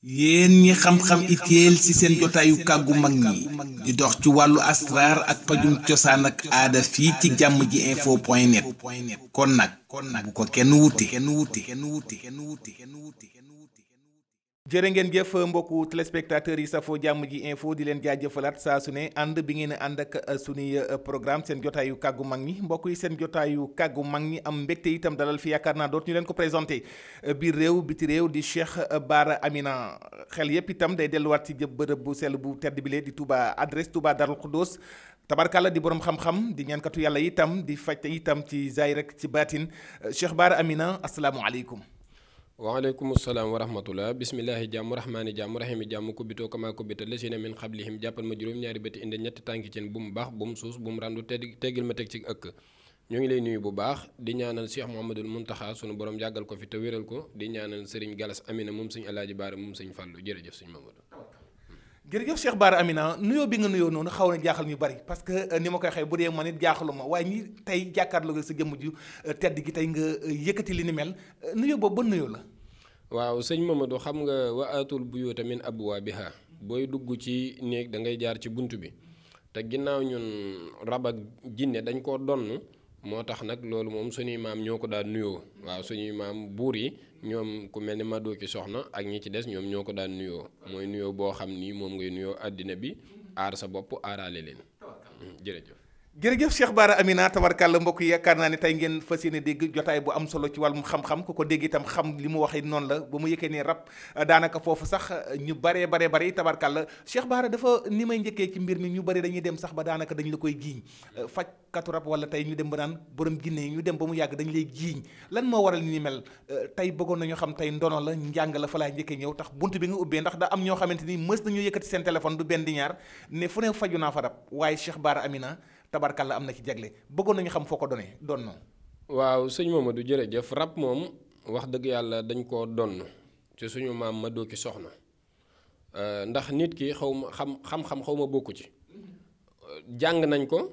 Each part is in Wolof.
yéen ñi xam-xam itéel ci seen jotaayu kàggu mag ñi di dox ci wàllu asraar ak pajum cosaan ak aada fii ci jàmm ji info point net kon nag bu ko kenn wuti. jërë ngeen jëf mbokku téléspectateurs yi safoo jàmm ji info di leen jaajëfalaat saa su ne ànd bi ngeen ànd ak sunuy programme seen jotaayu kàggu mag ñi mbokk yi seen jotaayu kàggu mag ñi am mbégte itam dalal fi yaakaar naa dootu ñu leen ko présenté biir réew biti réew di Cheikh Bara Amina xel yépp itam day delluwaat ci jëb bërëb bu sell bu tedd bile di Touba adresse Touba Darou Khoudoss tabarkalla di borom xam-xam di ñaankatu yàlla itam di faj itam ci zaay rek ci baatin Cheikh Bara Amina asalaamualeykum. waaleykum salaam wa rahmatullah bismillahi jàmm rahmaani jàmm rahimi jàmm kubbitoo kama kubbita lasina min xablihim jàppal ma juróom-ñaari bëti indi ñetti tànki cin bu mu baax bu mu suus bu mu randu teggil ma teg ci ëkk ñoo ngi lay nuyu bu baax di ñaanal Cheikh Mouhamadoul Mountakha sunu borom yàggal ko fi te wéral ko di ñaanal Serigne Galas Amina moom Serigne Alaaji Baara moom Serigne Fàllu jërëjëf Serigne Mamadou. jërëjëf Cheikh Bara Amina nuyoo bi nga nuyoo noonu xaw na jaaxal ñu bari parce que ni ma koy xëy bu dee man it jaaxalu ma waaye ñi tey jàkkaarloo sa jëmm ju tedd gi tey nga yëkkati li ni mel nuyoo boobu ba nuyoo la. waaw sëñ Mamadou xam nga wa atul buyuuta min abwaabiha booy dugg ci néeg da ngay jaar ci bunt bi te ginnaaw ñun rab ak jinne dañ koo donn moo tax nag loolu moom suñuy maam ñoo ko daan nuyoo waaw suñuy maam buur yi ñoom ku mel ni Madoo ki soxna ak ñi ci des ñoom ñoo ko daan nuyoo mooy nuyoo boo xam ni moom ngay nuyoo àddina bi aar sa bopp aaraale leen jërëjëf. jërëjëf Cheikh Bara Amina tabarkàlla mbokk yi yaakaar naa ne tey ngeen fas yéene dégg jotaay bu am solo ci wàllum xam-xam ku ko dégg itam xam li mu waxee noonu la ba mu yëkkee ne rab daanaka foofu sax ñu baree tabarkàlla Cheikh Bara dafa ni may njëkkee ci mbir mi ñu bari dañuy dem sax ba daanaka dañ la koy jiiñ fajkatu rab wala tey ñu dem ba naan borom ginne yi ñu dem ba mu yàgg dañ lay jiiñ lan moo waral ni mel tey bëggoon nañu xam tey ndono la njàng la fa laay njëkkee ñëw tax bunt bi nga ubbee ndax da am ñoo xamante ni mës nañu yëkkati seen téléphone du benn di ñaar ne fu ne faju naa fa rab waaye Cheikh Bara Amina tabarkalla am na ci jagle bëggoon nañu xam foo ko doon noonu. waaw sëñ Mamadou jërëjëf rab moom wax dëgg yàlla dañ koo donn ci suñu maam Madoo ki soxna ndax nit ki xaw ma xam-xam xaw ma bokku ci jàng nañ ko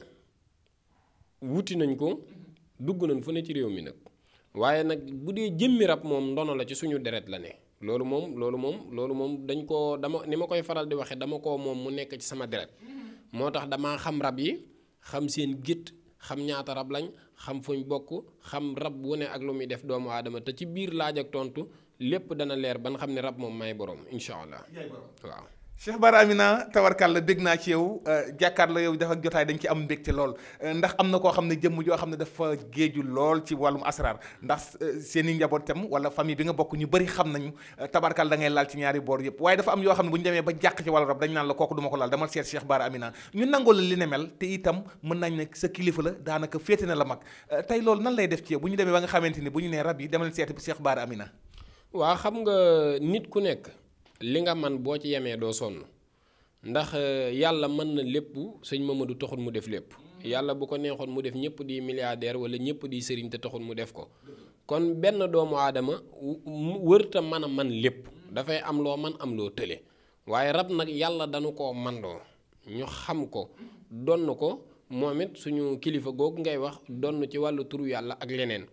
wuti nañ ko dugg nañ fu ne ci réew mi nag waaye nag bu dee jëmmi rab moom ndono la ci suñu deret la ne loolu moom dañ koo dama ni ma koy faral di waxe dama ko moom mu nekk ci sama deret moo tax damaa xam rab yi xam seen gétt xam ñaata rab lañ xam fuñ bokk xam rab wu ne ak lu muy def doomu aadama te ci biir laaj ak tontu lépp dana leer ban xam ne rab moom may borom incha allah waaw. Cheikh Bara Amina tawarkàlla bég naa ci yow jàkkaarloo yow dafa jotaay dañ ci am mbégte lool ndax am na koo xam ne jëmm joo xam ne dafa géeju lool ci wàllum asraar ndax seen i njaboot itam wala famille bi nga bokk ñu bëri xam nañu tabarkàlla da ngay laal ci ñaari boor yëpp waaye dafa am yoo xam ne bu ñu demee ba jàq ci wàllu rab dañ naan la kooku duma ko laal dama seet Cheikh Bara Amina ñu nangoo la li ne mel te itam mën nañ ne sa kilifa la daanaka féete na la mag tey loolu nan lay def ci yow bu ñu demee ba nga xamante ni bu ñu nee rab yi demal seeti Cheikh Bara Amina. waa xam nga nit ku nekk li nga man boo ci yemee doo sonn ndax yàlla mën na lépp sëñ Mamadou taxul mu def lépp yàlla bu ko neexoon mu def ñëpp di milliardaire wala ñëpp di sëriñ te taxul mu def ko kon benn doomu aadama wërta mën a man lépp dafay am loo man am loo tële waaye rab nag yàlla dañu koo mandoo ñu xam ko donn ko moom it suñu kilifa googu ngay wax donn ci wàllu turu yàlla ak leneen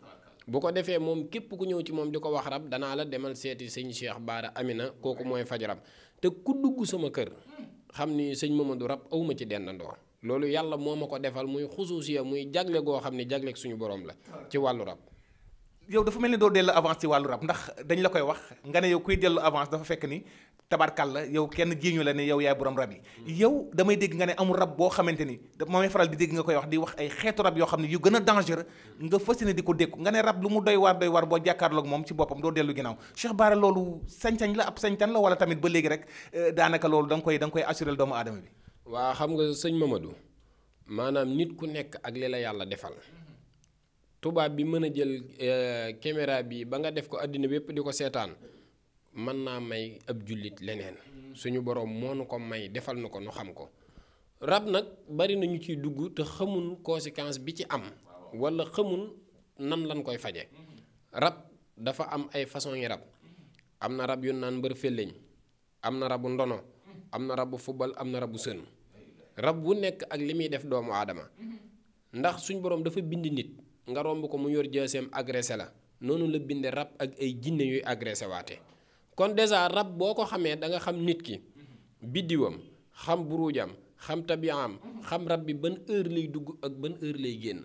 bu ko defee moom képp ku ñëw ci moom di ko wax rab danaa la demal seeti sëñ Cheikh Bara Amina kooku mooy faj rab te ku dugg sama kër xam ni sëñ Mamadou rab awma ci dendandoo loolu yàlla moo ma ko defal muy xusuusiya muy jagle goo xam ni jagleeg suñu borom la ci wàllu rab. yow dafa mel ni doo dellu avance ci wàllu rab ndax dañ la koy wax nga ne yow kuy dellu avance dafa fekk ni tabarkalla yow kenn jiiñu la ne yow yaay borom rab yi yow damay dégg nga ne amul rab boo xamante ni moo may faral di dégg nga koy wax di wax ay xeetu rab yoo xam ne yu gën a dangereux nga fas yéene di ko dékku nga ne rab lu mu doy waar boo jàkkaarloog moom ci boppam doo dellu ginnaaw Cheikh Bara loolu sañ-sañ la ab sañ-sañ la wala tamit ba léegi rek daanaka loolu da nga koy assuré doomu aadama bi. waa xam nga sëñ Mamadou maanaam nit ku nekk ak li la yàlla defal tubaab bi mën a jël caméra bi ba nga def ko àddina bépp di ko seetaan mën naa may ab jullit leneen suñu borom moo nu ko may defal na ko nu xam ko rab nag bari na ñu ciy dugg te xamun conséquence bi ci am wala xamun nan lan koy faje rab dafa am ay façon yi rab am na rab yu naan mbër felleñ am na rabu ndono am na rabu fubal am na rabu sën rab bu nekk ak li muy def doomu aadama ndax suñu borom dafa bind nit nga romb ko mu yor jaaseem agressé la noonu la binde rab ak ay jinne yuy agressé waate kon dèjà rab boo ko xamee da nga xam nit ki biddiwam xam buruujam xam tabiaam xam rab bi ban heure lay dugg ak ban heure lay génn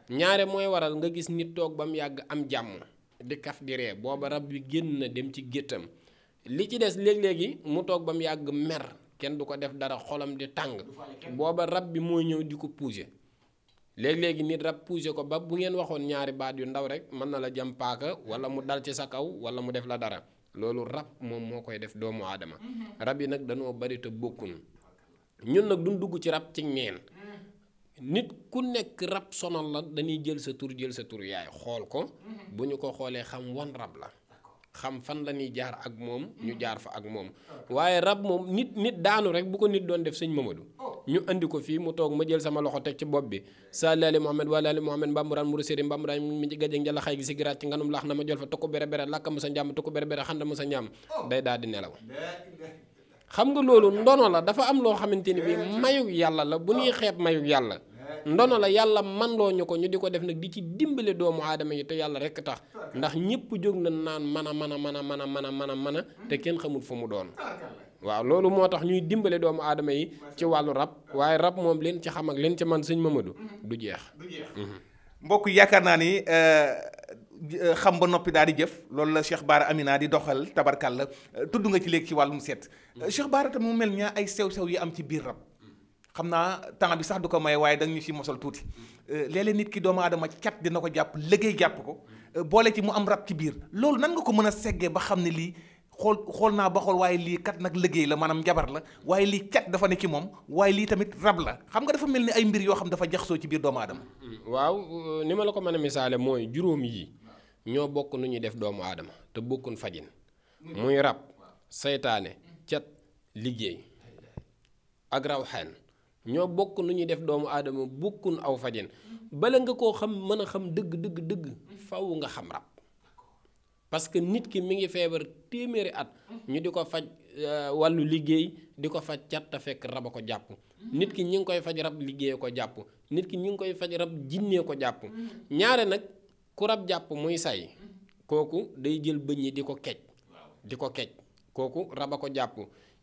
ñaare mooy waral nga gis nit toog ba mu yàgg am jàmm di kaf di ree booba rab bi génn na dem ci géttam li ci des léeg-léegi mu toog ba mu yàgg mer kenn du ko def dara xolam di tàng booba rab bi moo ñëw di ko pousser léeg-léegi nit rab pousser ko ba bu ngeen waxoon ñaari baat yu ndaw rek mën na la jam paaka wala mu dal ci sa kaw wala mu def la dara loolu rab moom moo koy def doomu aadama rab yi nag dañoo bari te bokkun ñun nag duñ dugg ci rab ci neen nit ku nekk rab sonal la dañuy jël sa tur yaay xool ko bu ñu ko xoolee xam wan rab la xam fan la ñuy jaar ak moom ñu jaar fa ak moom waaye rab moom nit daanu rek bu ko nit doon def sëñ Mamadou ñu andi ko fii mu toog ma jël sama loxo teg ci bopp bi sa laali Muhammad waa laali Muhammad mbamburaan muru séri mbamburaan mi ci gajeg njala xay gi si giraat ci nganum laax na ma jël fa tokku bere bere lakka mu sa njàmm tokku bere bere xanda mu sa njàmm day daal di nelaw xam nga loolu ndono la dafa am loo xamante ni bi mayug yàlla la bu ñuy xeeb mayug yàlla ndono la yàlla man loo ñu ko ñu di ko def nag di ci dimbale doomu aadama yi te yàlla rekk tax ndax ñëpp jóg na naan mën a te kenn xamul fu mu doon waaw loolu moo tax ñuy dimbale doomu aadama yi ci wàllu rab waaye rab moom leen ci xam ak leen ci man sëñ Mamadou du jeex mbokk yaakaar naa ni xam ba noppi daal di jëf loolu la Cheikh Bara Amina di doxal tabarkàlla tudd nga ci léegi ci wàllum seet Cheikh Bara tam mu mel ñaa ay sew-sew yi am ci biir rab xam naa temps bi sax du ko may waaye danga ñu ci mosal tuuti léeg-léeg nit ki doomu aadama cat dina ko jàpp liggéey jàpp ko boole ci mu am rab ci biir loolu nan nga ko mën a seggee ba xam ne lii xool naa ba xool waaye lii kat nag liggéey la maanaam njabar la waaye lii cat dafa ne ci moom waaye lii tamit rab la xam nga dafa mel ni ay mbir yoo xam dafa jaxasoo ci biir doomu aadama waaw ni ma la ko mën a misaale mooy juróom yi ñoo bokk nu ñuy def doomu aadama te bokkun fajin muy rab saytaane cat liggéey ak rawxaan ñoo bokk nu ñuy def doomu aadama bokkun aw fajin bala nga koo xam mën a xam dëgg faw nga xam rab parce que nit ki mi ngi feebar téeméeri at ñu di ko faj wàllu liggéey di ko faj cat te fekk rab a ko jàpp nit ki ñi ngi koy faj rab liggéey ko jàpp nit ki ñi ngi koy faj rab jinnee ko jàpp ñaare nag ku rab jàpp muy say kooku day jël bëñ yi di ko kej kooku rab a ko jàpp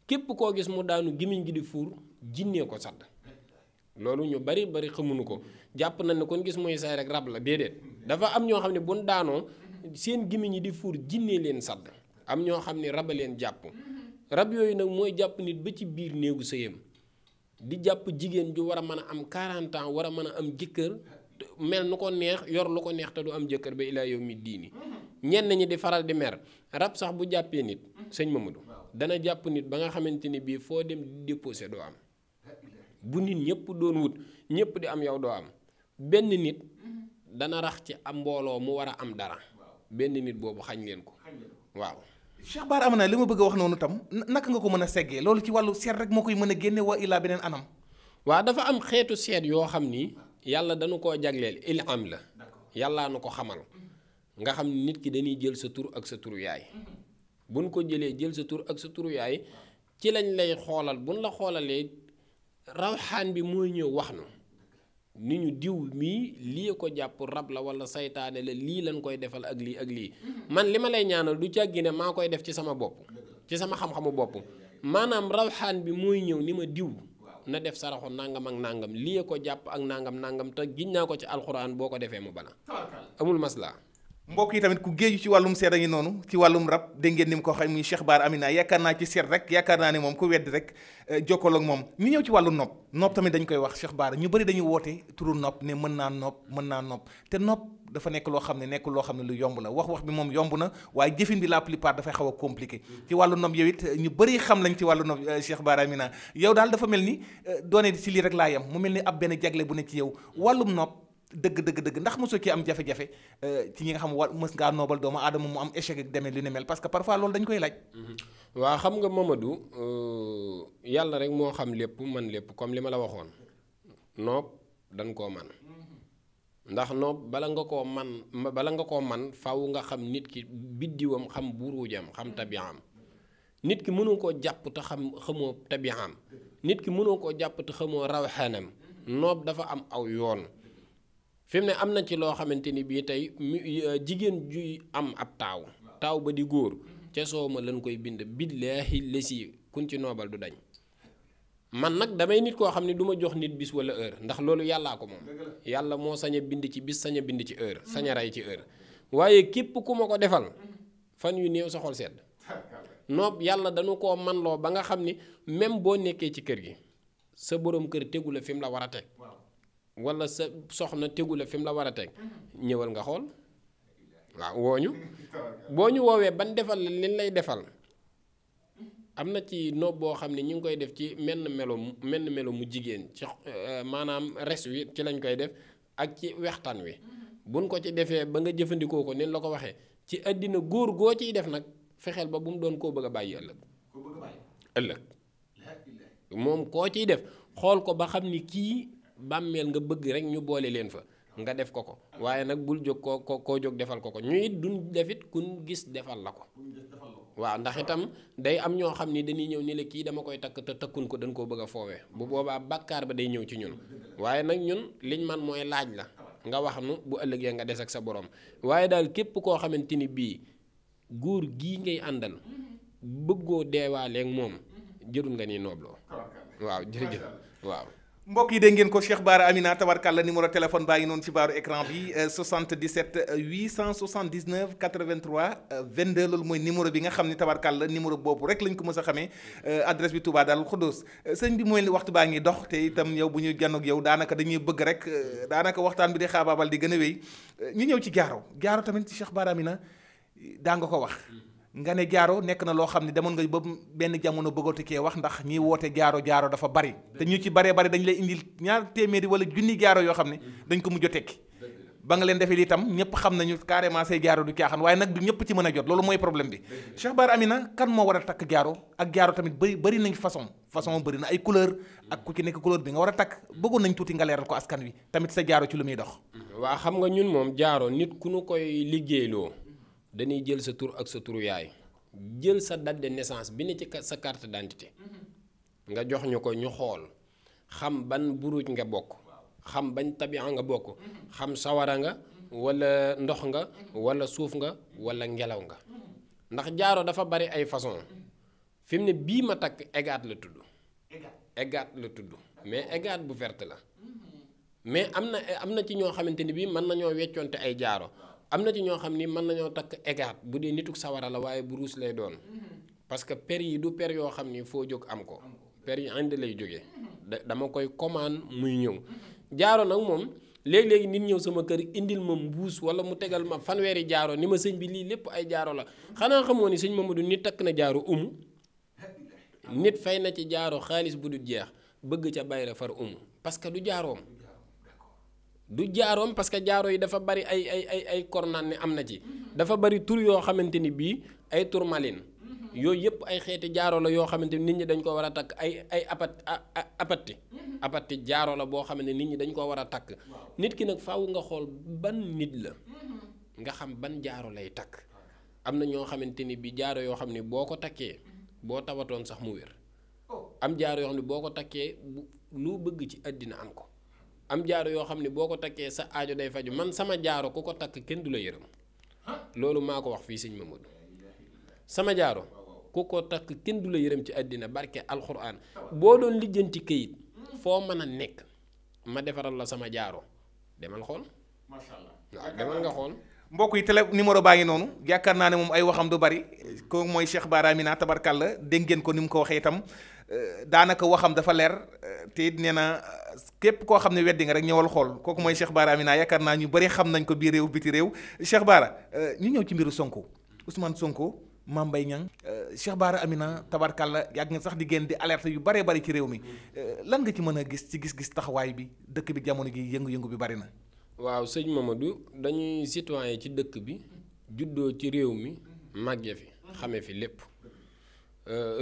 képp koo gis mu daanu gémmiñ gi di fuur jinnee ko sadd loolu ñu bari xamuñu ko jàpp nañ ne kon gis muy say rek rab la déedéet dafa am ñoo xam ne buñ daanoo seen gémmiñ yi di fuur jinnee leen sadd am ñoo xam ne raba leen jàpp rab yooyu nag mooy jàpp nit ba ci biir néegu sëyam di jàpp jigéen ju war a mën a am 40 ans war a mën a am jëkkër mel nu ko neex yor lu ko neex te du am jëkkër ba ilaa yow mi diini ñenn ñi di faral di mer rab sax bu jàppee nit sëñ Mamadou dana jàpp nit ba nga xamante ni bii foo dem di déposé doo am bu nit ñëpp doon wut ñëpp di am yow doo am benn nit dana rax ci am mbooloo mu war a am dara benn nit boobu xañ leen ko waaw. Cheikh Bara Amina li ma bëgg a wax noonu tam naka nga ko mën a seggee loolu ci wàllu seet rek moo koy mën a génne waa illaa beneen anam. waaw dafa am xeetu seet yoo xam ni yàlla dañu koo jagleel ilham la yàllaa nu ko xamal nga xam nit ki dañuy jël sa tur ak sa turu yaay buñ ko jëlee jël sa tur ak sa turu yaay ci lañ lay xoolal buñ la xoolalee rawxaan bi mooy ñëw wax na ni ñu diw mii lii ko jàpp rab la wala saytaane la lii lañ koy defal ak lii man li ma lay ñaanal du càggi ne maa koy def ci sama bopp ci sama xam-xamu bopp maanaam rawxaan bi mooy ñëw ni ma diw na def saraxu nangam ak nangam lii ko jàpp ak nangam te giñ naa ko ci alxuraan boo ko defee mu bala amul masla mbokk yi tamit ku géeju ci wàllum seet a ngi noonu ci wàllum rab dégg ngeen ni mu ko waxee muy Cheikh Bara Amina yaakaar naa ci seet rek yaakaar naa ne moom ku weddi rek jokkoo ak moom ñu ñëw ci wàllu nopp tamit dañ koy wax Cheikh Bara ñu bëri dañuy woote turu nopp ne mën naa nopp te nopp dafa nekk loo xam ne lu yomb la wax bi moom yomb na waaye jëfin bi la plupart dafay xaw a compliqué ci wàllu nopp yow it ñu bëri xam lañ ci wàllu nopp Cheikh Bara Amina yow daal dafa mel ni doone ci lii rek laa yem mu mel ni ab benn jagle bu ne ci yow wàllum nopp dëgg ndax mosoo ci am jafe-jafe ci ñi nga xam mës ngaa noobal doomu aadama mu am échec ak demee lu ne mel parce que parfois loolu dañ koy laaj. waaw xam nga Mamadou yàlla rek moo xam lépp man lépp comme li ma la waxoon noob dañ koo man ndax noob bala nga koo man faw nga xam nit ki biddiwam xam buruujam xam tabiaam nit ki mënoo koo jàpp te xamoo tabiaam nit ki mënoo koo jàpp te xamoo rawxaanam noob dafa am aw yoon. fi mu ne am na ci loo xamante ni bii tey jigéen juy am ab taaw ba di góor ca soow ma lañ koy bind billaahi lesi kun ci noobal du dañ. man nag damay nit koo xam ne du ma jox nit bis wala heure ndax loolu yàllaa ko moom. yàlla moo sañ a bind ci bis sañ a bind ci heure sañ a rey ci heure waaye képp ku ma ko defal fan yu néew sa xol sedd. noob yàlla dañu koo manloo ba nga xam ni même boo nekkee ci kër gi sa borom kër tegu la fi mu la war a teg wala sa soxna tegu la fi mu la war a teg ñëwal nga xool waaw wooñu boo ñu woowee ban defal la liñ lay defal. am na ci noob boo xam ne ñu ngi koy def ci menn melo mu jigéen ci maanaam res wi ci lañ koy def ak ci wextaan wi buñ ko ci defee ba nga jëfandikoo ko nin la ko waxee ci àddina góor goo ciy def nag fexeel ba bu mu doon koo bëgg a bàyyi ëllëg moom koo ciy def xool ko ba xam ni kii bàmmeel nga bëgg rek ñu boole leen fa nga def ko waaye nag bul jóg koo jóg defal ko ñu it duñ defit kun gis defal la ko waaw ndax itam day am ñoo xam ni dañuy ñëw ni la kii dama koy takk te takkun ko dañ koo bëgg a foowee bu boobaa bàkkaar ba day ñëw ci ñun waaye nag ñun liñ man mooy laaj la nga wax nu bu ëllëgee nga des ak sa borom waaye daal képp koo xamante ni bii góor gii ngay àndal bëggoo deewaaleeg moom jërul nga ni noobloo waaw jërëjëf waaw. mbokk yi dégg ngeen ko Cheikh Bara Amina tabarkàlla numéro téléphone baa ngi noonu ci baaru écran bi 77 879 83 22 loolu mooy numéro bi nga xam ni tabarkàlla numéro boobu rek lañ ko mës a xamee adresse bi Touba Darou Khoudoss sëñ bi mooy waxtu baa ngi dox te itam yow bu ñuy janoog yow daanaka dañuy bëgg rek daanaka waxtaan bi di xaabaabal di gën a wéy ñu ñëw ci jaaro tamit ci Cheikh Bara Amina daa nga ko wax nga ne jaaro nekk na loo xam ne demoon nga ba benn jamono bëggatu kee wax ndax ñiy woote jaaro dafa bari te ñu ci baree bari dañ lay indil ñaar téeméeri wala junni jaaro yoo xam ne dañ ko mujj a tekki ba nga leen defee itam ñëpp xam nañu carrément say jaaro du caaxaan waaye nag du ñëpp ci mën a jot loolu mooy problème bi Cheikh Bara Amina kan moo war a takk jaaro ak jaaro tamit bari nañ façon bari na ay couleur ak ku ci nekk couleur bi nga war a takk bëggoon nañ tuuti nga leeral ko askan wi tamit sa jaaro ci lu muy dox. waa xam nga ñun moom jaaro nit ku nu koy liggéeyloo dañuy jël sa tur ak sa turu yaay jël sa date de naissance bi ne ci sa carte d'identité nga jox ñu ko ñu xool xam ban buruj nga bokk xam bañ tabian nga bokk xam sawara nga wala ndox nga wala suuf nga wala ngelaw nga ndax jaaro dafa bari ay façon fi mu ne bii ma takk égaat la tudd mais égaat bu verte la mais am na ci ñoo xamante ni bii mën nañoo weccoonte ay jaaro am na ci ñoo xam ni mën nañoo takk égaat bu dee nituk sawara la waaye bu ruus lay doon parce que per yi du per yoo xam ni foo jóg am ko per yi indi lay jógee dama koy commande muy ñëw jaaro nag moom léegi-léegi nit ñëw sama kër indil ma mbuus wala mu tegal ma fanweeri jaaro ni ma sëñ bi lii lépp ay jaaro la xanaa xamoo ni sëñ Mamadou nit takk na jaaro nit fay na ci jaaro xaalis bu du jeex bëgg ca bayra far parce que du jaaroom parce que jaaro yi dafa bari ay kornaan ni am na ci dafa bari tur yoo xamante ni bii ay turmalin yooyu yëpp ay xeeti jaaro la yoo xamante ni nit ñi dañ ko war a takk ay apatti jaaro la boo xam ne nit ñi dañ ko war a takk nit ki nag faaw nga xool ban nit la nga xam ban jaaro lay takk am na ñoo xamante ni bii jaaro yoo xam ne boo ko takkee boo tawatoon sax mu wér am jaaro yoo xam ne boo ko takkee lu bëgg ci àddina am ko am jaaro yoo xam ne boo ko takkee sa aajo day faju man sama jaaro ku ko takk kenn du la yërëm loolu maa ko wax fii sëñ Mamadou sama jaaro ku ko takk kenn du la yërëm ci àddina barke alxuraan boo doon lijjanti këyit foo mën a nekk ma defaral la sama jaaro demal xool macha allah waaw demal nga xool mbokk yi télé numéro baa ngi noonu yaakaar naa ne moom ay waxam du bari ko mooy Cheikh Bara Amina tabarkàlla dégg ngeen ko ni mu ko waxee itam daanaka waxam dafa leer te it nee na képp koo xam ne weddi nga rek ñëwal xool kooku mooy Cheikh Bara Amina yaakaar naa ñu bari xam nañ ko biir réew biti réew Cheikh Bara ñu ñëw ci mbiru Sonko Ousmane Sonko Mame Mbaye Niang Cheikh Bara Amina tabarkàlla yàgg nga sax di génn di alerte yu baree bari ci réew mi lan nga ci mën a gis ci gis-gis taxawaay bi dëkk bi jamono gi yëngu-yëngu bi bari na. waaw sëñ Mamadou dañuy citoyen ci dëkk bi juddoo ci réew mi màggee fi xamee fi lépp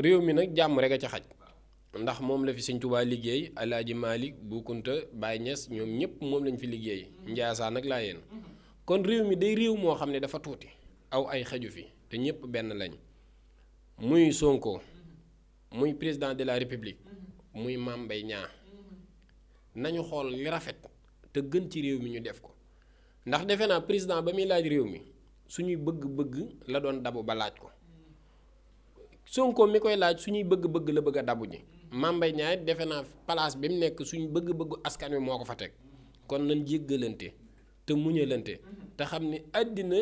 réew mi nag jàmm rek a ca xaj ndax moom la fi sëñ Tuubaa liggéey Alaaji Maalik Bu Kunta Baay Ñas ñoom ñëpp moom lañ fi liggéey Njaasaan nag laa yéen kon réew mi day réew moo xam ne dafa tuuti aw ay xaju fi te ñëpp benn lañ muy Sonko muy président de la République muy Mame Mbaye Niang nañu xool li rafet te gën ci réew mi ñu def ko ndax defe naa président ba muy laaj réew mi suñuy bëgg-bëgg la doon dabu ba laaj ko Sonko mi koy laaj suñuy bëgg-bëgg la bëgg a dabu ji. Mame Mbaye Niang defe naa place bi mu nekk suñu bëgg-bëggu askan wi moo ko fa teg kon nañ jéggalante te muñalante te xam ni àddina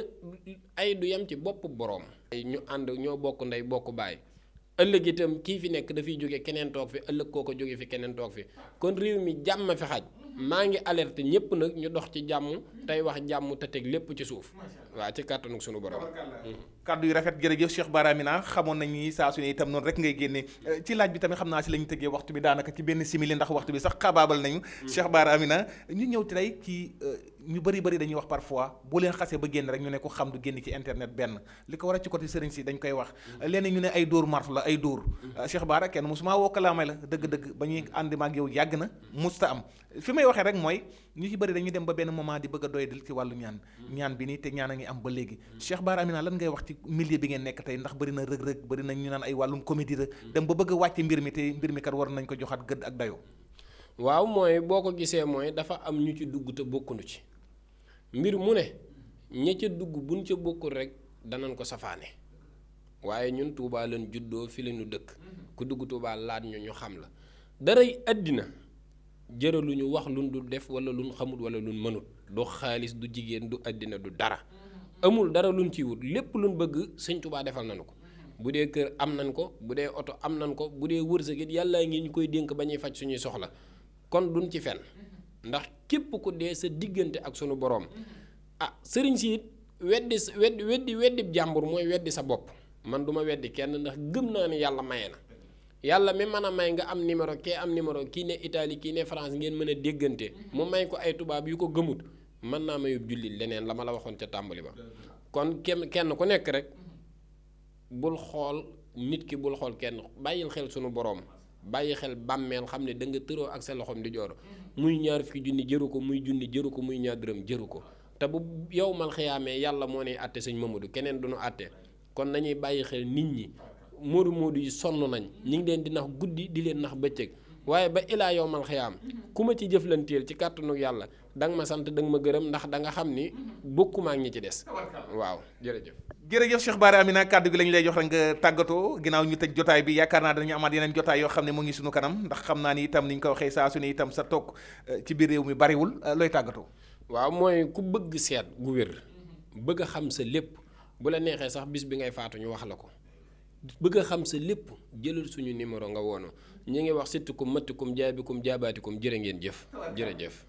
ay du yem ci bopp boroom. ñu ànd ñoo bokk ndey bokk baay ëllëg itam kii fi nekk dafay jóge keneen toog fi ëllëg kooko jóge fi keneen toog fi kon réew mi jàmm fi xaj maa ngi alerte ñëpp nag ñu dox ci jàmm tey wax jàmm te teg lépp ci suuf waaw ci kàttanu sunu borom. kàddu yu rafet jërëjëf Cheikh Bara Amina xamoon nañ ni saa su ne itam noonu rek ngay génne ci laaj bi tamit xam naa si la ñu tëggee waxtu bi daanaka ci benn simili ndax waxtu bi sax xabaabal nañu. Cheikh Bara Amina ñu ñëw tey ci ñu bëri dañuy wax parfois boo leen xasee ba génn rek ñu ne ko xam du génn ci internet benn li ko war a ci côté sëriñ si dañ koy wax lenn ñu ne ay dóor martu la ay dóor Cheikh Bara kenn musuma woo kalaamay la dëgg-dëgg ba ñuy ànd ma ak yow yàgg na musta am fi may waxee rek mooy ñu ci bëri dañuy dem ba benn moment di bëgg a doydal ci wàllu ñaan bi nii te ñaan a ngi am ba léegi Cheikh Bara Amina lan ngay wax ci milieu bi ngeen nekk tey ndax bëri na rëg-rëg bëri na ñu naan ay wàllum comédie la dem ba bëgg a wàcce mbir mi te mbir mi kat war nañ ko joxaat gëdd ak dayoo. waaw mooy boo ko gisee mooy dafa am ñu ci dugg te bokkunu ci mbir mu ne ña ca dugg buñ ca bokkul rek danañ ko safaane waaye ñun Touba lañ juddoo fi lañu dëkk ku dugg Touba laaj ñu xam la daray àddina jëraluñu wax luñ du def wala luñ xamut wala luñ mënut du xaalis du jigéen du àddina du dara amul dara luñ ciy wut lépp luñ bëgg sëñ Touba defal nañu ko bu dee kër am nañ ko bu dee oto am nañ ko bu dee wërsëg it yàlla ngi ñu koy dénk ba ñuy faj suñuy soxla kon duñ ci fenn ndax képp ku dee sa diggante ak sunu boroom sëriñ si it weddi jàmbur mooy weddi sa bopp man duma weddi kenn ndax gëm naa ni yàlla maye na yàlla mi mën a may nga am numéro kee am numéro kii ne Italie kii ne France ngeen mën a déggante mu may ko ay tubaab yu ko gëmut mën naa mayub jullit leneen la ma la waxoon ca tàmbali ba kon kenn ku nekk rek bul xool nit ki bul xool kenn bàyyil xel sunu boroom bàyyi xel bàmmeel xam ne da nga tëroo ak sa loxoom di joor muy ñaar fukki junni jëru ko muy junni jëru ko muy ñaar dërëm jëru ko te bu yow mal xiyaamee yàlla moo ne àtte sëñ Mamadou keneen du nu àtte kon nañuy bàyyi xel nit ñi moodu yi sonn nañ ñi ngi leen di nax guddi di leen nax bëccëg waaye ba ilaa yow mal xiyaam ku ma ci jëflanteel ci kàttanu yàlla danga ma sant danga ma gërëm ndax da nga xam ni bokkuma ak ñi ci des waaw jërëjëf Cheikh Bara Amina kàddu gi lañu lay jox rek nga tàggatoo ginnaaw ñu tëj jotaay bi yaakaar naa dañu amaat yeneen jotaay yoo xam ne mu ngi suñu kanam ndax xam naa ni itam ni ñu ko waxee saa su ne itam sa toog ci biir réew mi bariwul looy tàggatoo. waaw mooy ku bëgg seet gu wér bëgg a xam sa lépp bu la neexee sax bis bi ngay faatu ñu wax la ko bëgg a xam sa lépp jëlal suñu numéro nga woonu ñi ngi wax sittukum mattikum jaabikum jaabaatikum jërë ngeen jëf jërëjëf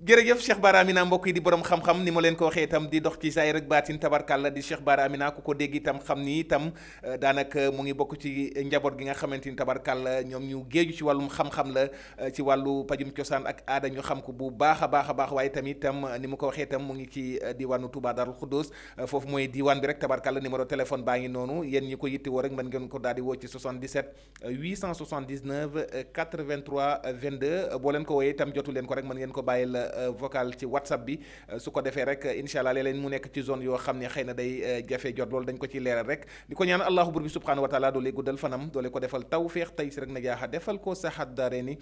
jërëjëf Cheikh Bara Amina mbokk yi di borom xam-xam ni ma leen ko waxee itam di dox ci saay rek baatin tabarkàlla di Cheikh Bara Amina ku ko dégg itam xam ni itam daanaka mu ngi bokk ci njaboot gi nga xamante ni tabarkàlla ñoom ñu géeju ci wàllum xam-xam la ci wàllu pajum cosaan ak aada ñu xam ko bu baax a baax waaye tamit itam ni mu ko waxee itam mu ngi ci diwaanu Touba Darou Khoudoss foofu mooy diwaan bi rek tabarkàlla numéro téléphone baa ngi noonu yéen ñi ko yittewoo rek mën ngeen ko daal di woo ci 77 879 83 22 boo leen ko wooyee itam jotu leen ko rek mën ngeen ko bàyyil vocal ci WhatsApp bi su ko defee rek incha allah léeg-léeg mu nekk ci zone yoo xam ne xëy na day jafe jot loolu dañ ko ci leeral rek di ko ñaan allahu bur bi subhanahu wa taala doole guddal fanam doole ko defal tawféex tey si rek na jaaxa defal ko saxat daare ni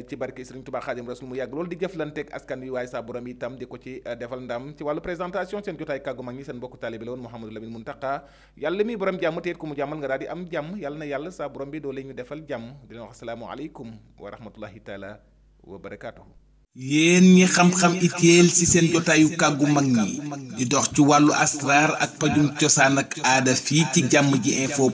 ci barke Sëriñ Tuubaa Xaadim Rasul mu yàgg loolu di jëflanteeg askan wi waaye sa borom itam di ko ci defal ndam ci wàllu présentation seen jotaay kàggu mag ñi seen mbokku taalibe la woon Mouhamadou Lamine Muntaqa yàlla mi borom jàmm teet ku mu jàmmal nga daal di am jàmm yàlla na yàlla sa borom bi doole ñu defal jàmm di leen wax assalaamu aleykum wa rahmatullahi taala wa barakaatuhu. yéen ñi xam-xam itéel ci seen jotaayu kàggu mag ñi di dox ci wàllu asraar ak pajum cosaan ak aada fii ci jàmm ji info